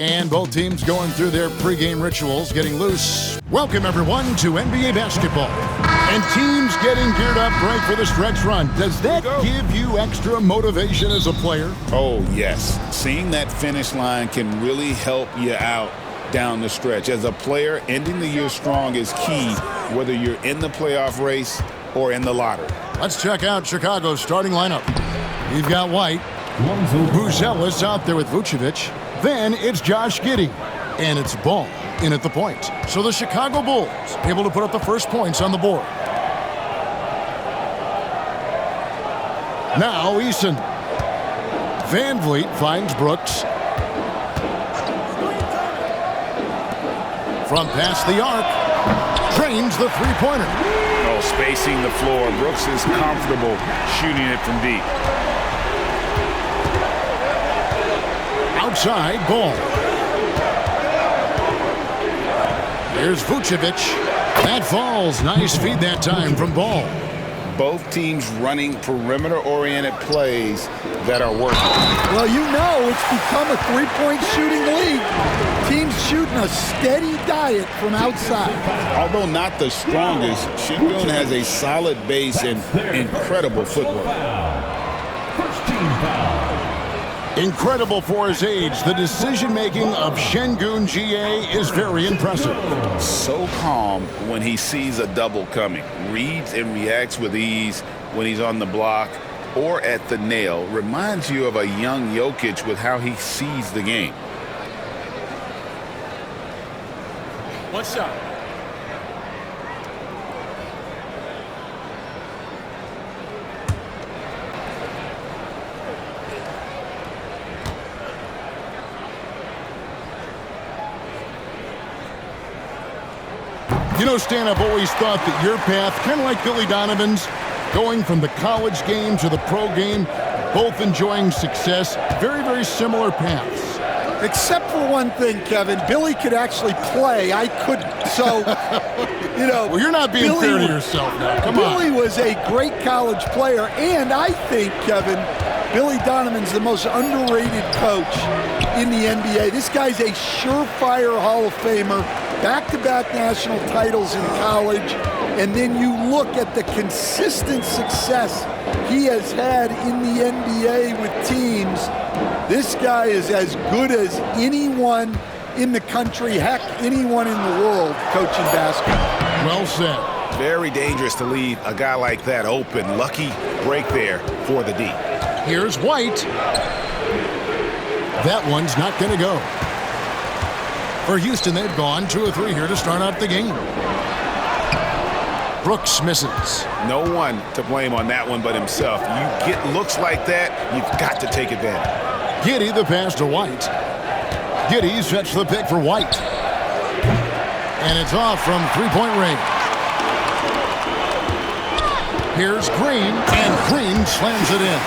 And both teams going through their pregame rituals, getting loose. Welcome, everyone, to NBA basketball. And teams getting geared up right for the stretch run. Does that give you extra motivation as a player? Oh, yes. Seeing that finish line can really help you out down the stretch. As a player, ending the year strong is key, whether you're in the playoff race or in the lottery. Let's check out Chicago's starting lineup. You've got White. Buzelis out there with Vucevic. Then it's Josh Giddey. And it's Ball in at the point. So the Chicago Bulls able to put up the first points on the board. Now Eason. Van Vliet finds Brooks. From past the arc. Drains the three-pointer. Oh, spacing the floor. Brooks is comfortable shooting it from deep. Outside, Ball. Here's Vucevic. That falls. Nice feed that time from Ball. Both teams running perimeter-oriented plays that are working. Well, you know it's become a three-point shooting league. Teams shooting a steady diet from outside. Although not the strongest, Şengün has a solid base and incredible footwork. First team foul. Incredible for his age. The decision-making of Şengün GA is very impressive. So calm when he sees a double coming. Reads and reacts with ease when he's on the block or at the nail. Reminds you of a young Jokic with how he sees the game. What's up? You know, Stan, I've always thought that your path, kind of like Billy Donovan's, going from the college game to the pro game, both enjoying success, very, very similar paths. Except for one thing, Kevin. Billy could actually play. I couldn't. So, you know. Well, you're not being fair to yourself now. Come on. Billy was a great college player. And I think, Kevin, Billy Donovan's the most underrated coach in the NBA. This guy's a surefire Hall of Famer. Back-to-back national titles in college, and then you look at the consistent success he has had in the NBA with teams. This guy is as good as anyone in the country, heck, anyone in the world coaching basketball. Well said. Very dangerous to leave a guy like that open. Lucky break there for the D. Here's White. That one's not going to go. For Houston, they've gone 2 or 3 here to start out the game. Brooks misses. No one to blame on that one but himself. You get looks like that, you've got to take advantage. Giddey the pass to White. Giddey's fetched the pick for White. And it's off from three-point range. Here's Green, and Green slams it in.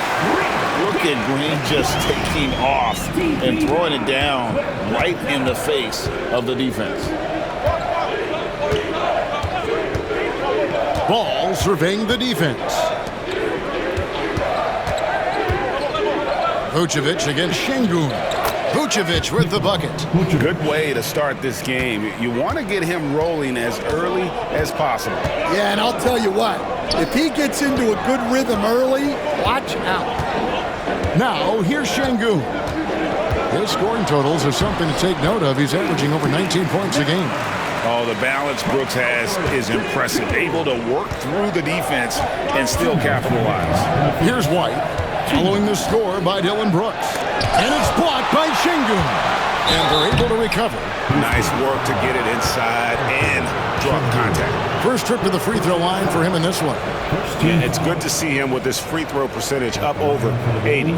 Look at Green just taking off and throwing it down right in the face of the defense. Ball surveying the defense. Vucevic against Şengün. Vucevic with the bucket. Good way to start this game. You want to get him rolling as early as possible. Yeah, and I'll tell you what, if he gets into a good rhythm early, watch out. Now, here's Şengün. His scoring totals are something to take note of. He's averaging over 19 points a game. Oh, the balance Brooks has is impressive. Able to work through the defense and still capitalize. Here's White, following the score by Dillon Brooks. And it's blocked by Şengün. And they're able to recover. Nice work to get it inside and drop contact. First trip to the free throw line for him in this one. Yeah, it's good to see him with this free throw percentage up over 80.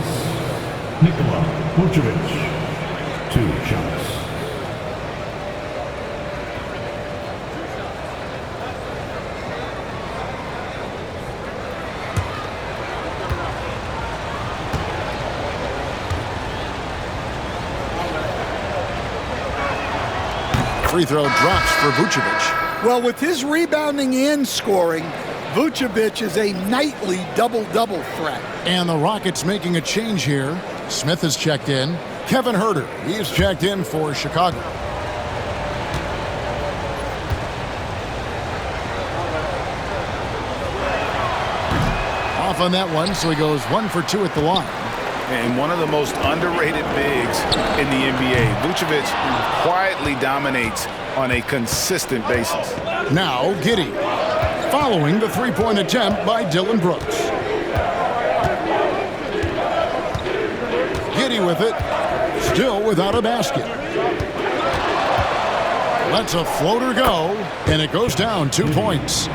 Nikola Vucevic, 2 shots. Free throw drops for Vucevic. Well, with his rebounding and scoring, Vucevic is a nightly double-double threat. And the Rockets making a change here. Smith is checked in. Kevin Huerter, he's checked in for Chicago. Off on that one, so he goes 1 for 2 at the line. And one of the most underrated bigs in the NBA. Vucevic quietly dominates on a consistent basis. Now Giddey, following the three-point attempt by Dillon Brooks. Giddey with it, still without a basket. Lets a floater go, and it goes down 2 points.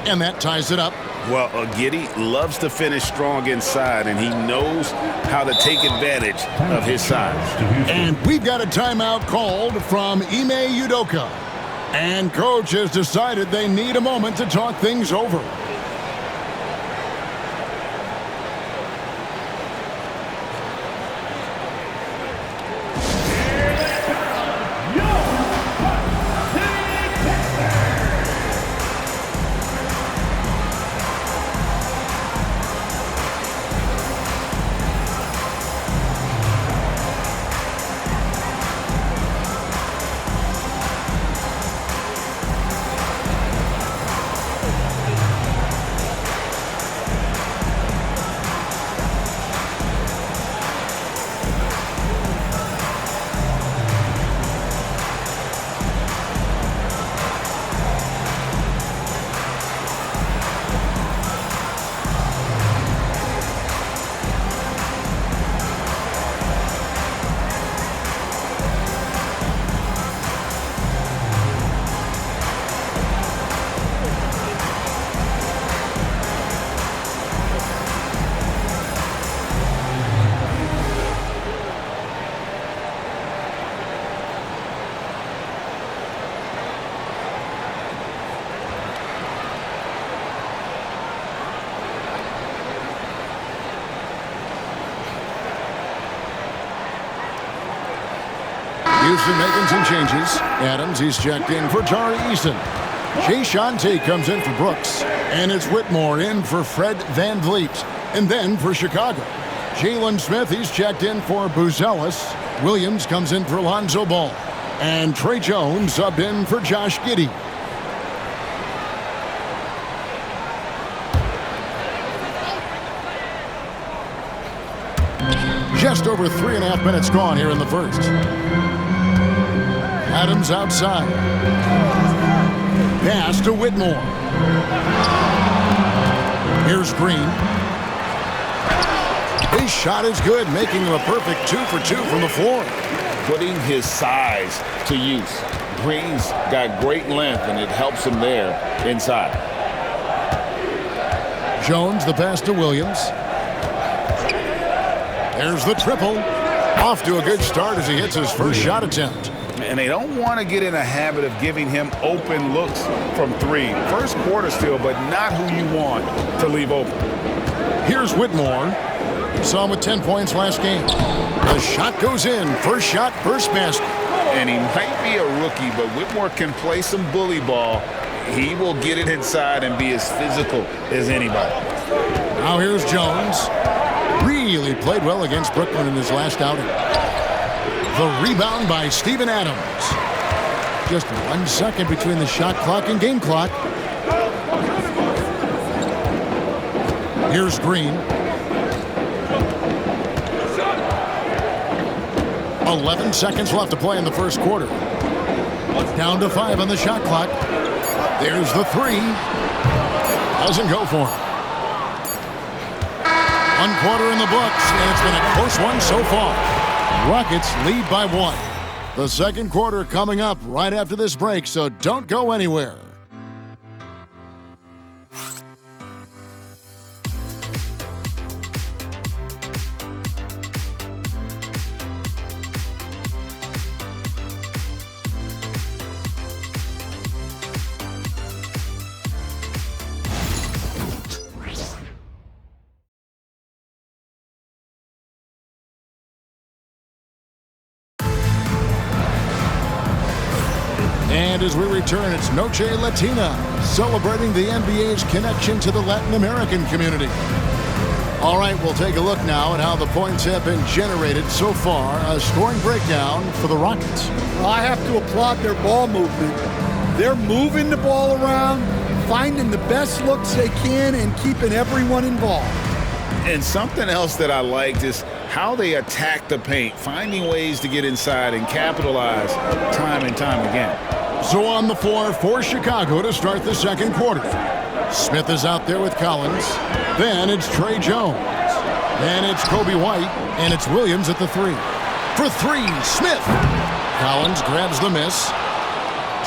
And that ties it up. Well, Giddey loves to finish strong inside, and he knows how to take advantage of his size. And we've got a timeout called from Ime Udoka. And coach has decided they need a moment to talk things over. Houston making some changes. Adams, he's checked in for Tari Eason. Jay Shante comes in for Brooks. And it's Whitmore in for Fred VanVleet. And then for Chicago, Jalen Smith, he's checked in for Buzelis. Williams comes in for Lonzo Ball. And Trey Jones subbed in for Josh Giddey. Just over 3.5 minutes gone here in the first. Adams outside. Pass to Whitmore. Here's Green. His shot is good, making him a perfect 2 for 2 from the floor. Putting his size to use. Green's got great length, and it helps him there inside. Jones, the pass to Williams. There's the triple. Off to a good start as he hits his first shot attempt. And they don't want to get in a habit of giving him open looks from three. First quarter still, but not who you want to leave open. Here's Whitmore. Saw him with 10 points last game. The shot goes in. First shot, first basket. And he might be a rookie, but Whitmore can play some bully ball. He will get it inside and be as physical as anybody. Now here's Jones. Really played well against Brooklyn in his last outing. The rebound by Steven Adams. Just 1 second between the shot clock and game clock. Here's Green. 11 seconds left to play in the first quarter. Down to 5 on the shot clock. There's the three. Doesn't go for him. 1 quarter in the books, and it's been a close one so far. Rockets lead by 1. The second quarter coming up right after this break, so don't go anywhere. And as we return, it's Noche Latina, celebrating the NBA's connection to the Latin American community. All right, we'll take a look now at how the points have been generated so far. A scoring breakdown for the Rockets. Well, I have to applaud their ball movement. They're moving the ball around, finding the best looks they can, and keeping everyone involved. And something else that I liked is how they attack the paint, finding ways to get inside and capitalize time and time again. So on the floor for Chicago to start the second quarter. Smith is out there with Collins. Then it's Trey Jones. Then it's Kobe White. And it's Williams at the three. For three, Smith. Collins grabs the miss.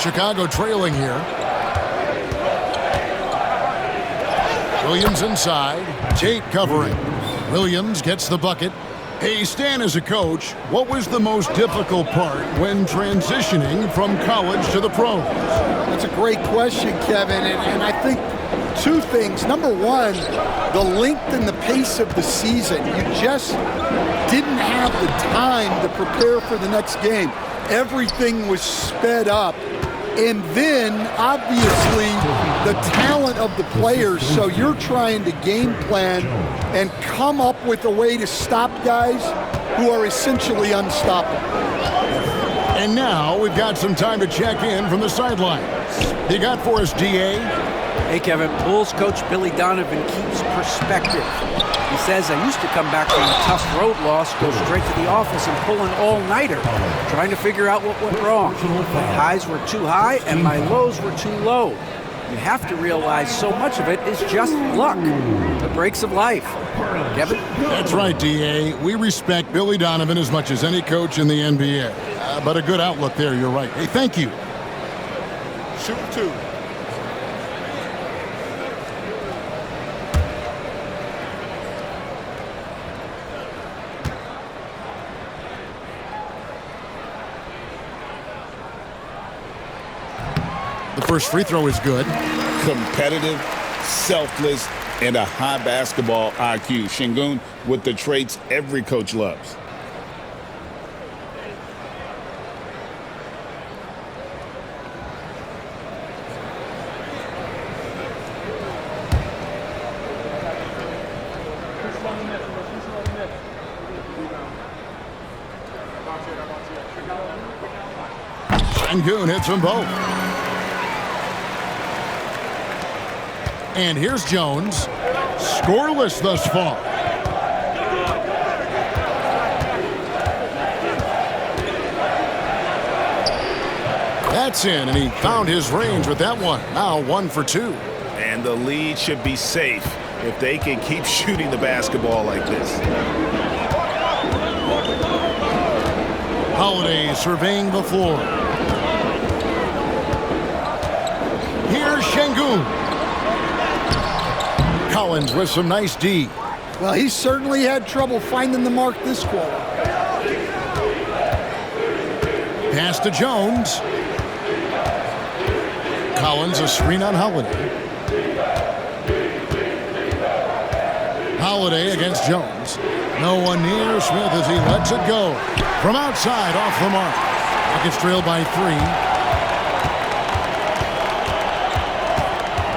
Chicago trailing here. Williams inside. Tate covering. Williams gets the bucket. Hey, Stan, as a coach, what was the most difficult part when transitioning from college to the pros? That's a great question, Kevin, and I think two things. Number one, the length and the pace of the season. You just didn't have the time to prepare for the next game. Everything was sped up. And then, obviously, the talent of the players. So you're trying to game plan and come up with a way to stop guys who are essentially unstoppable. And now we've got some time to check in from the sidelines. You got for us, D.A.? Hey, Kevin. Bulls coach Billy Donovan keeps perspective. He says, I used to come back from a tough road loss, go straight to the office and pull an all-nighter, trying to figure out what went wrong. My highs were too high and my lows were too low. You have to realize so much of it is just luck, the breaks of life. Kevin? That's right, D.A. We respect Billy Donovan as much as any coach in the NBA. But a good outlook there, you're right. Hey, thank you. Shoot two. The first free throw is good. Competitive, selfless, and a high basketball IQ. Şengün with the traits every coach loves. Şengün hits them both. And here's Jones. Scoreless thus far. That's in, and he found his range with that one. Now 1 for 2. And the lead should be safe if they can keep shooting the basketball like this. Holiday surveying the floor. Here's Şengün. Collins with some nice D. Well, he certainly had trouble finding the mark this quarter. Pass to Jones. Collins a screen on Holiday. Holiday against Jones. No one near Smith as he lets it go. From outside, off the mark. Rockets trail by 3.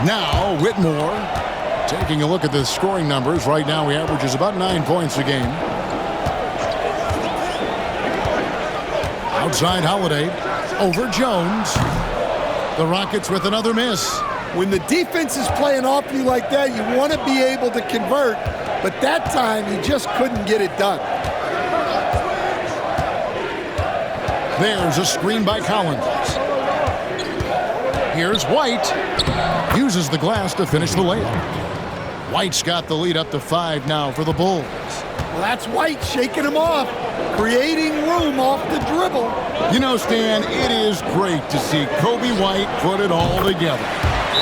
Now Whitmore. Taking a look at the scoring numbers, right now he averages about 9 points a game. Outside Holiday, over Jones. The Rockets with another miss. When the defense is playing off you like that, you want to be able to convert, but that time he just couldn't get it done. There's a screen by Collins. Here's White. Uses the glass to finish the layup. White's got the lead up to 5 now for the Bulls. Well, that's White shaking him off, creating room off the dribble. You know, Stan, it is great to see Kobe White put it all together.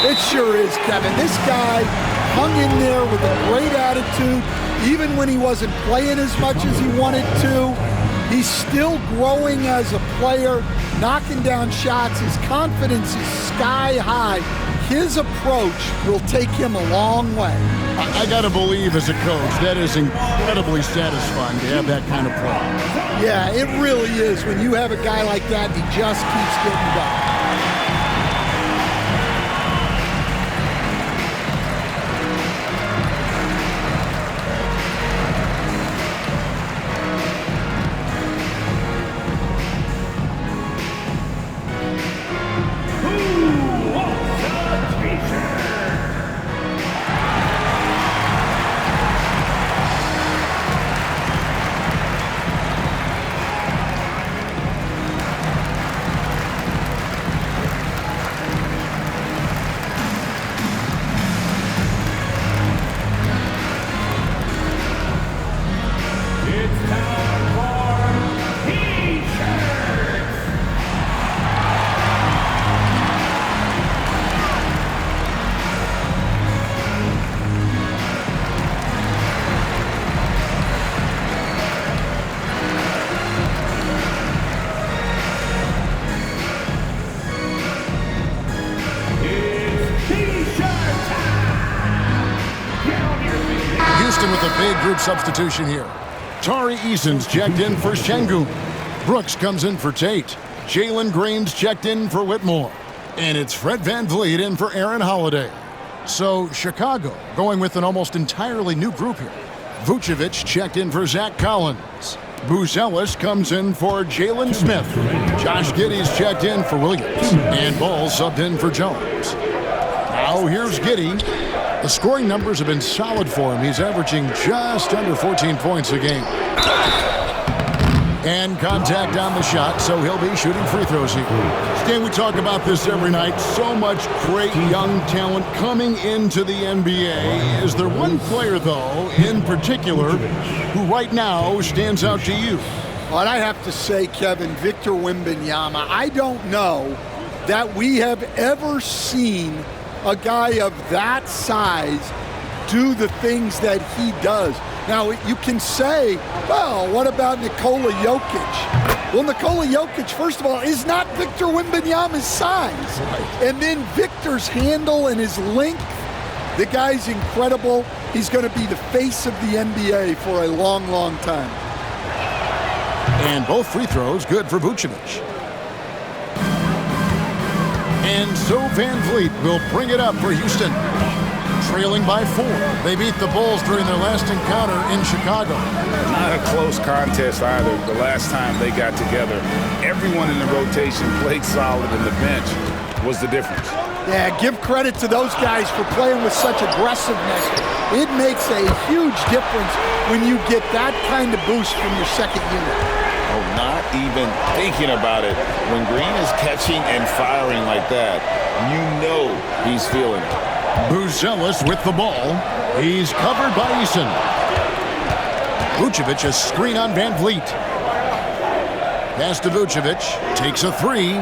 It sure is, Kevin. This guy hung in there with a great attitude, even when he wasn't playing as much as he wanted to. He's still growing as a player, knocking down shots. His confidence is sky high. His approach will take him a long way. I got to believe as a coach, that is incredibly satisfying to have that kind of play. Yeah, it really is. When you have a guy like that, he just keeps getting better. group substitution here. Tari Eason's checked in for Şengün. Brooks comes in for Tate. Jalen Green's checked in for Whitmore. And it's Fred VanVleet in for Aaron Holiday. So Chicago going with an almost entirely new group here. Vucevic checked in for Zach Collins. Buzelis comes in for Jalen Smith. Josh Giddey's checked in for Williams. And Ball subbed in for Jones. Now here's Giddey. The scoring numbers have been solid for him. He's averaging just under 14 points a game. And contact on the shot, so he'll be shooting free throws here. Stan, we talk about this every night. So much great young talent coming into the NBA. Is there one player, though, in particular, who right now stands out to you? Well, I have to say, Kevin, Victor Wembanyama. I don't know that we have ever seen a guy of that size do the things that he does. Now, you can say, well, what about Nikola Jokic? Well, Nikola Jokic, first of all, is not Victor Wembanyama's size. And then Victor's handle and his length, the guy's incredible. He's going to be the face of the NBA for a long, long time. And both free throws good for Vucevic. And so VanVleet will bring it up for Houston. Trailing by 4. They beat the Bulls during their last encounter in Chicago. Not a close contest either. The last time they got together, everyone in the rotation played solid, and the bench was the difference. Yeah, give credit to those guys for playing with such aggressiveness. It makes a huge difference when you get that kind of boost from your second unit. Oh, not even thinking about it. When Green is catching and firing like that, you know he's feeling it. Buzelis with the ball. He's covered by Eason. Vucevic a screen on VanVleet. Pass to Vucevic. Takes a 3.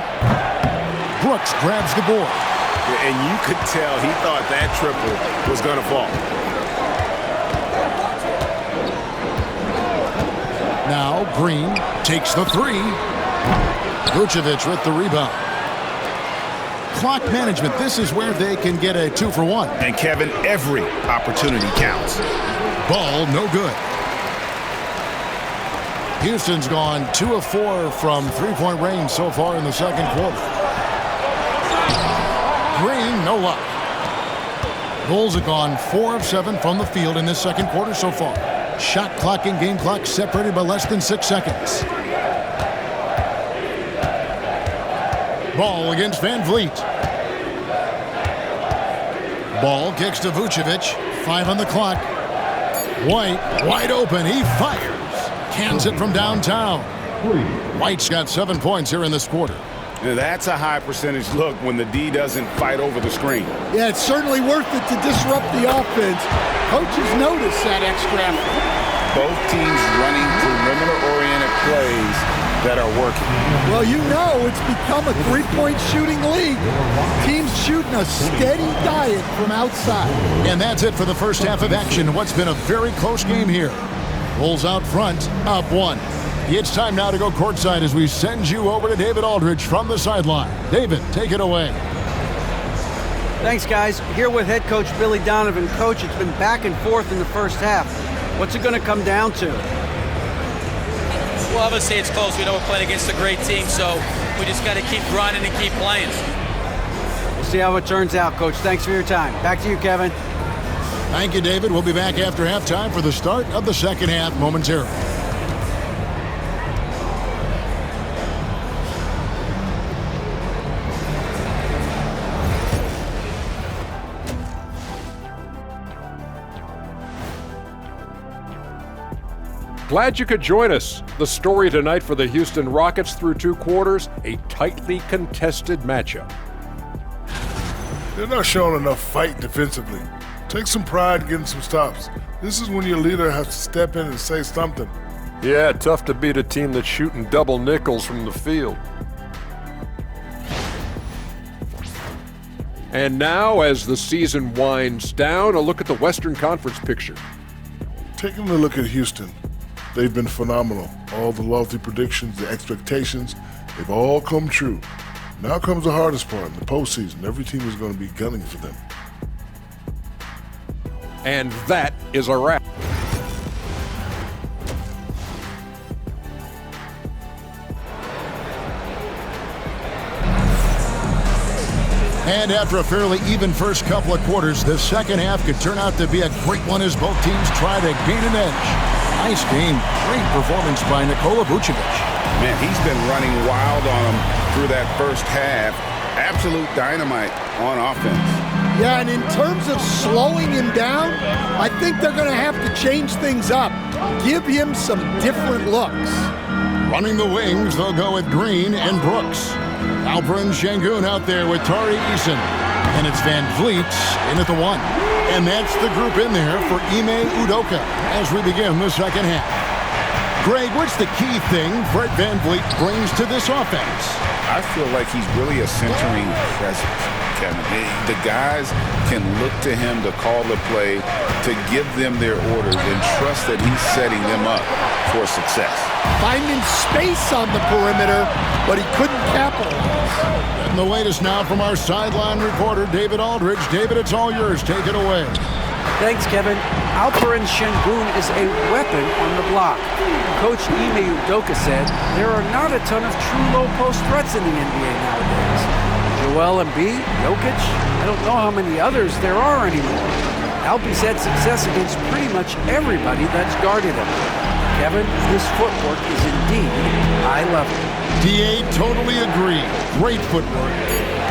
Brooks grabs the board. And you could tell he thought that triple was going to fall. Now Green takes the 3. Vucevic with the rebound. Clock management, this is where they can get a 2-for-1. And Kevin, every opportunity counts. Ball no good. Houston's gone 2 of 4 from three-point range so far in the second quarter. Green, no luck. Bulls have gone 4 of 7 from the field in this second quarter so far. Shot clock and game clock separated by less than 6 seconds. Ball against VanVleet. Ball kicks to Vucevic. 5 on the clock. White wide open. He fires. Cans it from downtown. White's got 7 points here in this quarter. That's a high percentage look when the D doesn't fight over the screen. Yeah, it's certainly worth it to disrupt the offense. Coaches notice that extra effort. Both teams running perimeter-oriented plays that are working. Well, you know it's become a three-point shooting league. Teams shooting a steady diet from outside. And that's it for the first half of action. What's been a very close game here. Bulls out front, up 1. It's time now to go courtside as we send you over to David Aldridge from the sideline. David, take it away. Thanks, guys. Here with head coach Billy Donovan. Coach, it's been back and forth in the first half. What's it going to come down to? Well, obviously it's close. We know we're playing against a great team, so we just got to keep grinding and keep playing. We'll see how it turns out, Coach. Thanks for your time. Back to you, Kevin. Thank you, David. We'll be back after halftime for the start of the second half momentarily. Glad you could join us. The story tonight for the Houston Rockets through 2 quarters, a tightly contested matchup. They're not showing enough fight defensively. Take some pride getting some stops. This is when your leader has to step in and say something. Yeah, tough to beat a team that's shooting double nickels from the field. And now, as the season winds down, a look at the Western Conference picture. Taking a look at Houston, they've been phenomenal. All the lofty predictions, the expectations, they've all come true. Now comes the hardest part, in the postseason. Every team is going to be gunning for them. And that is a wrap. And after a fairly even first couple of quarters, the second half could turn out to be a great one as both teams try to gain an edge. Nice game. Great performance by Nikola Vucevic. Man, he's been running wild on him through that first half. Absolute dynamite on offense. Yeah, and in terms of slowing him down, I think they're going to have to change things up. Give him some different looks. Running the wings, they'll go with Green and Brooks. Alperen Sengun out there with Tari Eason. And it's Van Vliet in at the 1. And that's the group in there for Ime Udoka as we begin the second half. Greg, what's the key thing Fred Van Vliet brings to this offense? I feel like he's really a centering presence, Kevin. The guys can look to him to call the play, to give them their orders, and trust that he's setting them up for success. Finding space on the perimeter, but he couldn't capitalize. And the latest now from our sideline reporter, David Aldridge. David, it's all yours. Take it away. Thanks, Kevin. Alperen Sengun is a weapon on the block. Coach Ime Udoka said there are not a ton of true low-post threats in the NBA nowadays. Joel Embiid, Jokic, I don't know how many others there are anymore. Alpie's had success against pretty much everybody that's guarded him. Kevin, this footwork is indeed high level. DA totally agree. Great footwork.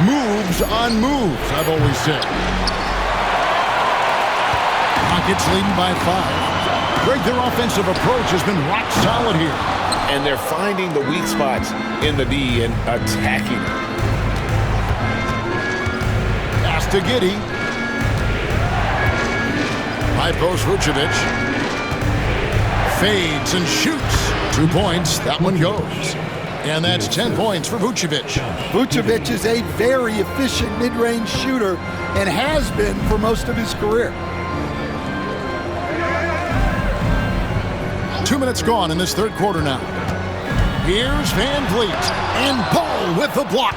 Moves on moves, I've always said. Rockets leading by 5. Greg, their offensive approach has been rock solid here. And they're finding the weak spots in the D and attacking it. Pass to Giddey. High post Vucevic. Fades and shoots. 2 points. That one goes. And that's 10 points for Vucevic. Vucevic is a very efficient mid-range shooter and has been for most of his career. 2 minutes gone in this third quarter now. Here's Van Vliet. And Ball with the block.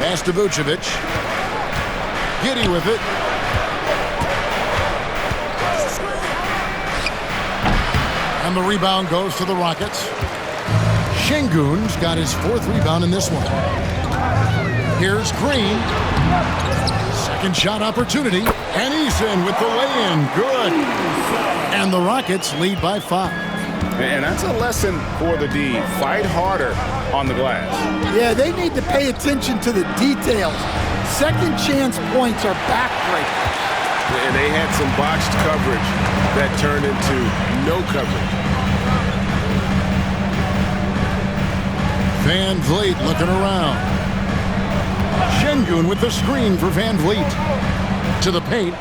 Pass to Vucevic. Giddey with it. And the rebound goes to the Rockets. Sengun's got his 4th rebound in this one. Here's Green. Second shot opportunity. And Eason with the lay-in. Good. And the Rockets lead by 5. And that's a lesson for the D. Fight harder on the glass. Yeah, they need to pay attention to the details. Second chance points are backbreakers. And they had some botched coverage that turned into no coverage. Van Vliet looking around. Sengun with the screen for Van Vliet. To the paint.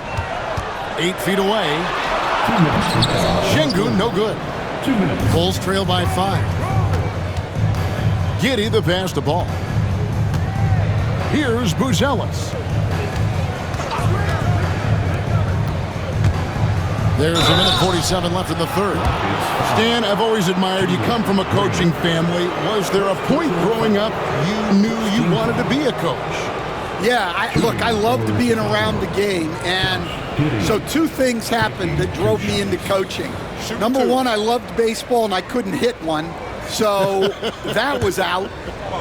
8 feet away. Sengun no good. Bulls trail by 5. Giddey the pass to Ball. Here's Buzelis. There's a minute 47 left in the third. Stan, I've always admired you. Come from a coaching family. Was there a point growing up you knew you wanted to be a coach? Yeah, I loved being around the game. And so 2 things happened that drove me into coaching. Number 1, I loved baseball and I couldn't hit one. So that was out.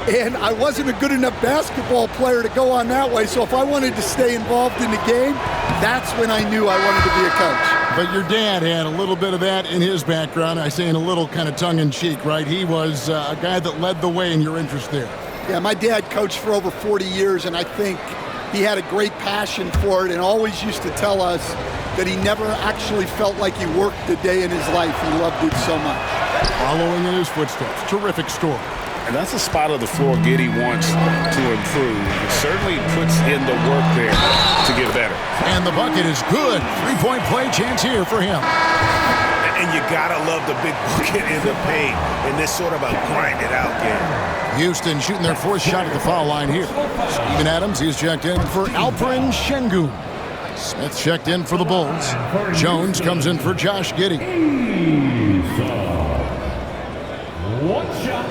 And I wasn't a good enough basketball player to go on that way. So if I wanted to stay involved in the game, that's when I knew I wanted to be a coach. But your dad had a little bit of that in his background. I say in a little kind of tongue-in-cheek, right? He was a guy that led the way in your interest there. Yeah, my dad coached for over 40 years, and I think he had a great passion for it and always used to tell us that he never actually felt like he worked a day in his life. He loved it so much. Following in his footsteps. Terrific story. And that's a spot of the floor Giddey wants to improve. It certainly puts in the work there to get better. And the bucket is good. 3-point play chance here for him. And you gotta love the big bucket in the paint in this sort of a grind it out game. Houston shooting their 4th shot at the foul line here. Steven Adams, he's checked in for Alperen Sengun. Smith checked in for the Bulls. Jones comes in for Josh Giddey. One shot.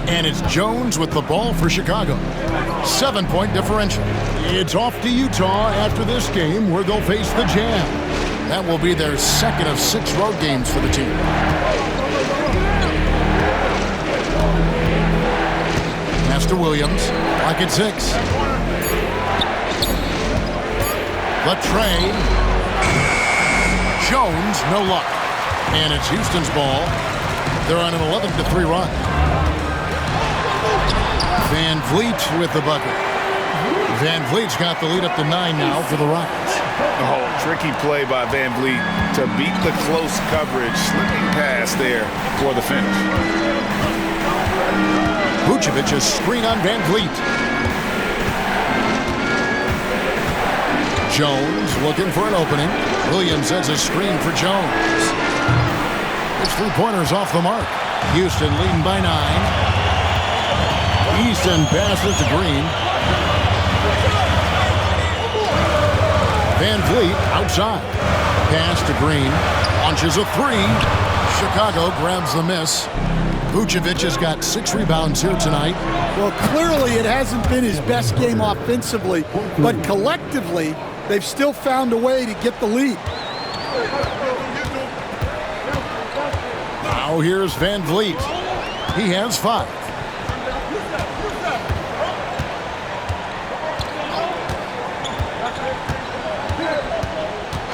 And it's Jones with the ball for Chicago. 7-point differential. It's off to Utah after this game where they'll face the Jam. That will be their second of 6 road games for the team. Pass to Williams. Clock at 6. The trade. Jones, no luck. And it's Houston's ball. They're on an 11-3 run. Van Vliet with the bucket. Van Vliet's got the lead up to 9 now for the Rockets. Oh, tricky play by Van Vliet to beat the close coverage. Slipping pass there for the finish. Vucevic, a screen on Van Vliet. Jones looking for an opening. Williams sends a screen for Jones. It's 3-pointers off the mark. Houston leading by 9. Easton passes to Green. Van Vliet outside. Pass to Green. Launches a 3. Chicago grabs the miss. Vucevic has got 6 rebounds here tonight. Well, clearly it hasn't been his best game offensively, but collectively, they've still found a way to get the lead. Now here's Van Vliet. He has 5.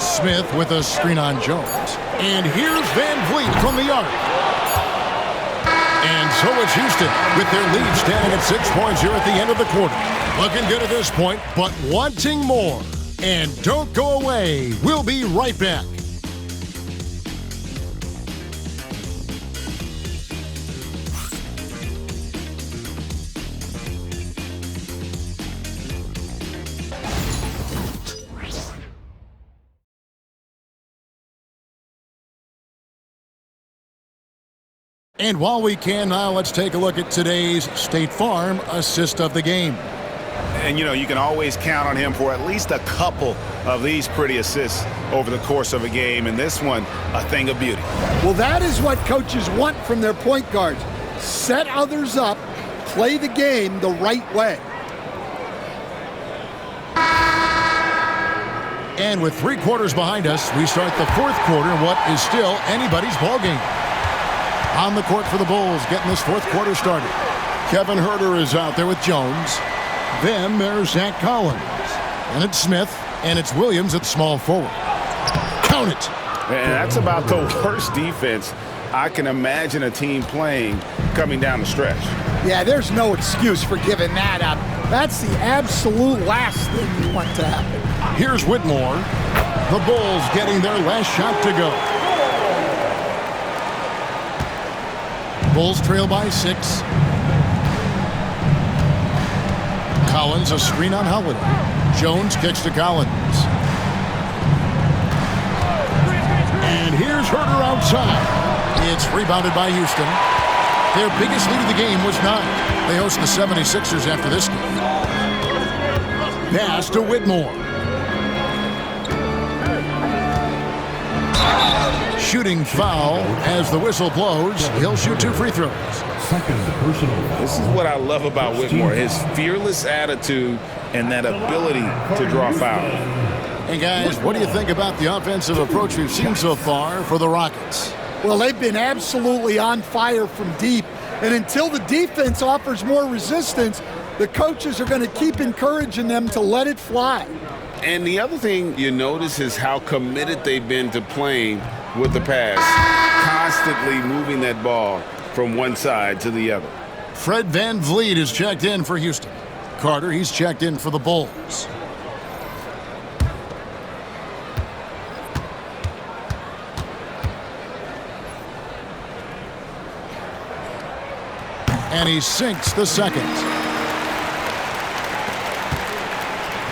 Smith with a screen on Jones. And here's Van Vliet from the arc. And so it's Houston with their lead standing at 6 points here at the end of the quarter. Looking good at this point, but wanting more. And don't go away. We'll be right back. And while we can now, let's take a look at today's State Farm assist of the game. And, you can always count on him for at least a couple of these pretty assists over the course of a game. And this one, a thing of beauty. Well, that is what coaches want from their point guards. Set others up, play the game the right way. And with 3 quarters behind us, we start the 4th quarter in what is still anybody's ball game. On the court for the Bulls, getting this 4th quarter started. Kevin Huerter is out there with Jones. Then there's Zach Collins. And it's Smith, and it's Williams at small forward. Count it. And that's about the worst defense I can imagine a team playing coming down the stretch. Yeah, there's no excuse for giving that up. That's the absolute last thing you want to happen. Here's Whitmore. The Bulls getting their last shot to go. Bulls trail by 6. Collins, a screen on Holiday. Jones kicks to Collins. And here's Huerter outside. It's rebounded by Houston. Their biggest lead of the game was 9. They host the 76ers after this game. Pass to Whitmore. Shooting foul as the whistle blows. He'll shoot 2 free throws. This is what I love about Whitmore, his fearless attitude and that ability to draw foul. Hey guys, what do you think about the offensive approach we've seen so far for the Rockets? Well, they've been absolutely on fire from deep. And until the defense offers more resistance, the coaches are going to keep encouraging them to let it fly. And the other thing you notice is how committed they've been to playing with the pass, constantly moving that ball from one side to the other. Fred Van Vliet is checked in for Houston. Carter, he's checked in for the Bulls. And he sinks the second.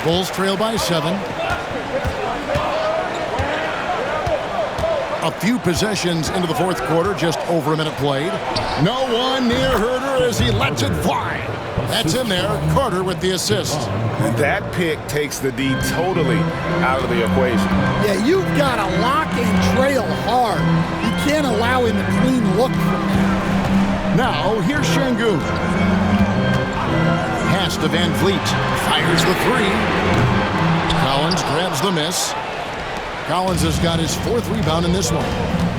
Bulls trail by 7. A few possessions into the 4th quarter, just over a minute played. No one near Huerter as he lets it fly. That's in there. Carter with the assist. And that pick takes the D totally out of the equation. Yeah, you've got to lock and trail hard. You can't allow him a clean look from that. Now, here's Şengün. Pass to Van Vliet. Fires the three. Collins grabs the miss. Collins has got his 4th rebound in this one.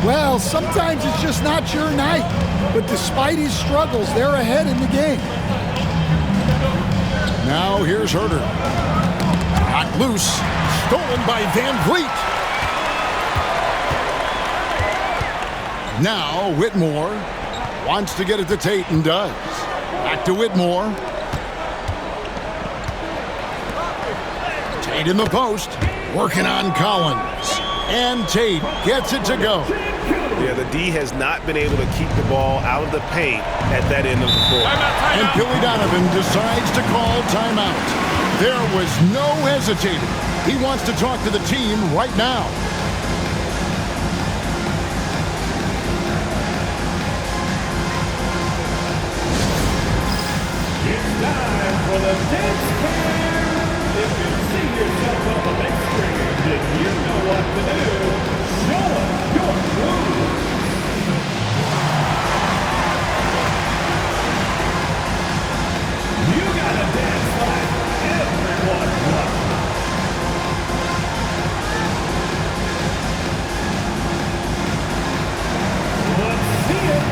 Well, sometimes it's just not your night. But despite his struggles, they're ahead in the game. Now here's Herter. Knocked loose. Stolen by Van Vliet. Now Whitmore wants to get it to Tate and does. Back to Whitmore. Tate in the post. Working on Collins. And Tate gets it to go. Yeah, the D has not been able to keep the ball out of the paint at that end of the floor. And Billy Donovan decides to call timeout. There was no hesitating. He wants to talk to the team right now. It's time for the dance cam. If you see yourself on the big screen, then you know what to do. Show us your moves. You gotta dance like everyone does. Let's see it.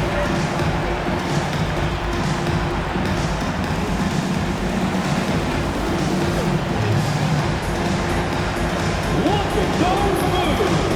Look at those moves!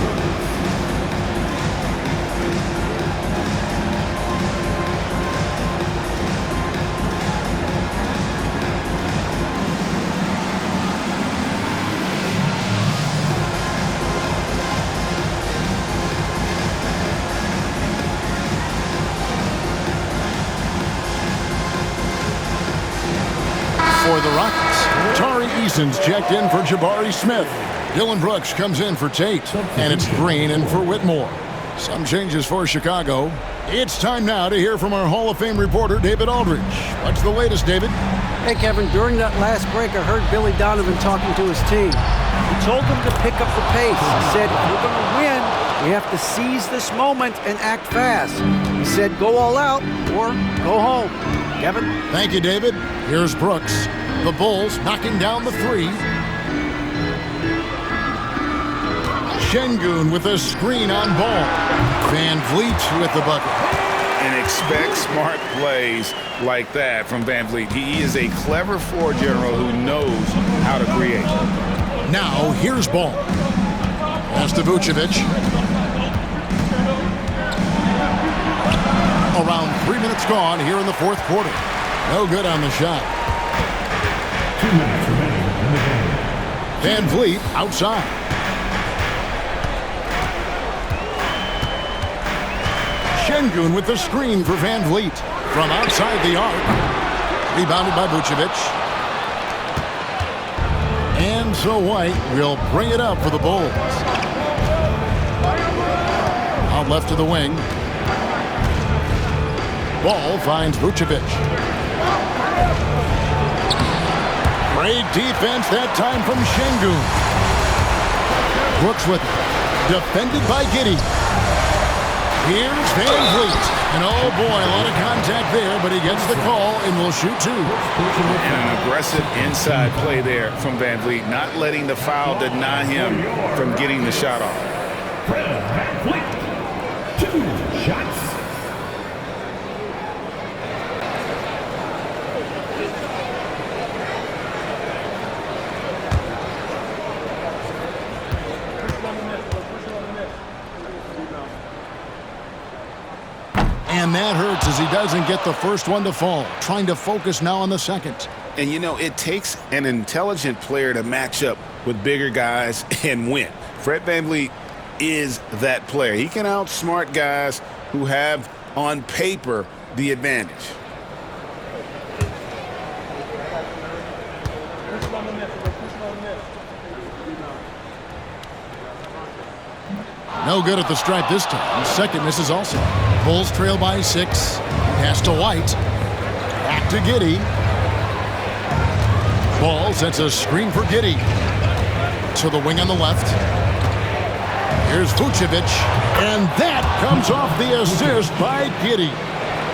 For the Rockets, Tari Eason's checked in for Jabari Smith. Dylan Brooks comes in for Tate, and it's Green in for Whitmore. Some changes for Chicago. It's time now to hear from our Hall of Fame reporter, David Aldridge. What's the latest, David? Hey, Kevin, during that last break, I heard Billy Donovan talking to his team. He told them to pick up the pace. He said, if we're going to win, we have to seize this moment and act fast. He said, go all out or go home. Kevin? Thank you, David. Here's Brooks. The Bulls knocking down the three. Şengün with a screen on ball. Van Vliet with the bucket. And expect smart plays like that from Van Vliet. He is a clever floor general who knows how to create. Now, here's Ball. Pass to Vucevic. Around 3 minutes gone here in the 4th quarter. No good on the shot. 2 minutes remaining in the game. Van Vliet outside. Şengün with the screen for Van Vliet. From outside the arc. Rebounded by Vucevic. And so White will bring it up for the Bulls. Out left to the wing. Ball finds Vucevic. Great defense that time from Şengün. Brooks with it. Defended by Giddey. Here's Van Vliet. And oh boy, a lot of contact there, but he gets the call and will shoot 2. And an aggressive inside play there from Van Vliet, not letting the foul deny him from getting the shot off. Fred Van Vliet, 2 shots. And that hurts as he doesn't get the first one to fall. Trying to focus now on the second. And, you know, it takes an intelligent player to match up with bigger guys and win. Fred Van Vliet is that player. He can outsmart guys who have, on paper, the advantage. No good at the stripe this time. Second misses also. Bulls trail by 6. Pass to White. Back to Giddey. Ball sets a screen for Giddey. To the wing on the left. Here's Vucevic. And that comes off the assist by Giddey.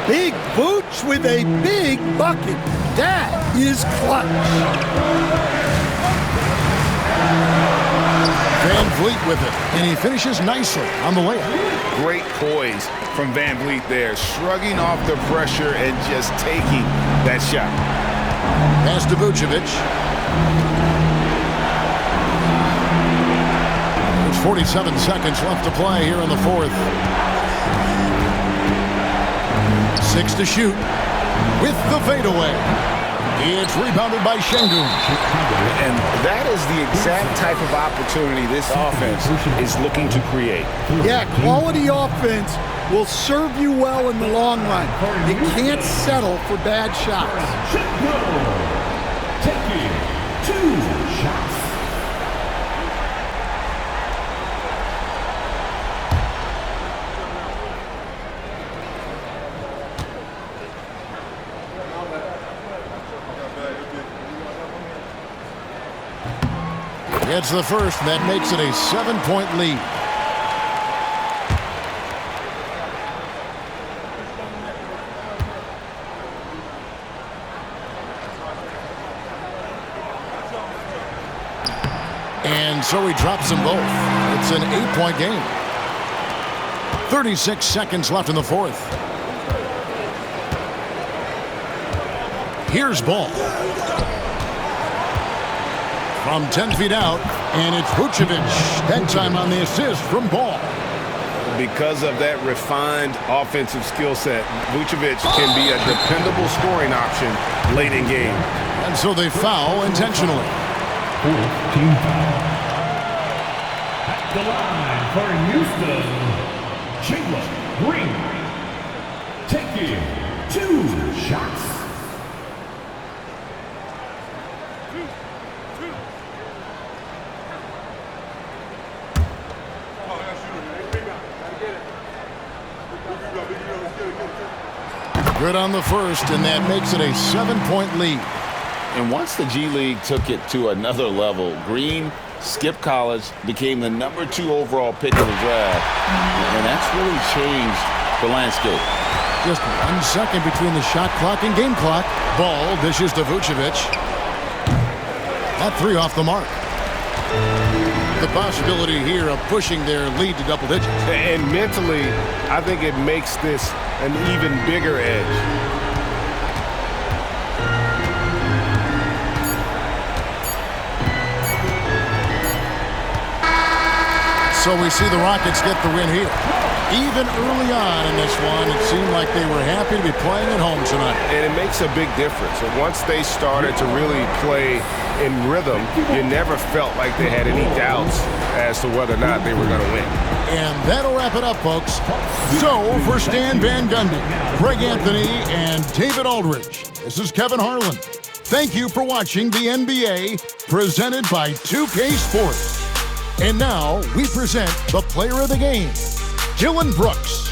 Big Vooch with a big bucket. That is clutch. Van Vliet with it, and he finishes nicely on the layup. Great poise from Van Vliet there, shrugging off the pressure and just taking that shot. Pass to Vucevic. There's 47 seconds left to play here in the fourth. 6 to shoot with the fadeaway. It's rebounded by Şengün. And that is the exact type of opportunity this offense is looking to create. Yeah, quality offense will serve you well in the long run. You can't settle for bad shots. Taking 2 shots. It's the first, and that makes it a 7-point lead. And so he drops them both. It's an 8-point game. 36 seconds left in the fourth. Here's Ball. From 10 feet out, and it's Vucevic. That time on the assist from Ball. Because of that refined offensive skill set, Vucevic can be a dependable scoring option late in game. And so they foul intentionally. Team foul. At the line for Houston, Jalen Green taking 2 shots. Good on the first, and that makes it a 7-point lead. And once the G League took it to another level, Green skipped college, became the #2 overall pick of the draft, and that's really changed the landscape. Just 1 second between the shot clock and game clock. Ball dishes to Vucevic. That 3 off the mark. The possibility here of pushing their lead to double digits. And mentally, I think it makes this an even bigger edge. So we see the Rockets get the win here. Even early on in this one, it seemed like they were happy to be playing at home tonight. And it makes a big difference. And once they started to really play in rhythm, you never felt like they had any doubts as to whether or not they were going to win. And that'll wrap it up, folks. So, for Stan Van Gundy, Greg Anthony, and David Aldridge, this is Kevin Harlan. Thank you for watching the NBA, presented by 2K Sports. And now, we present the player of the game, Dillon Brooks.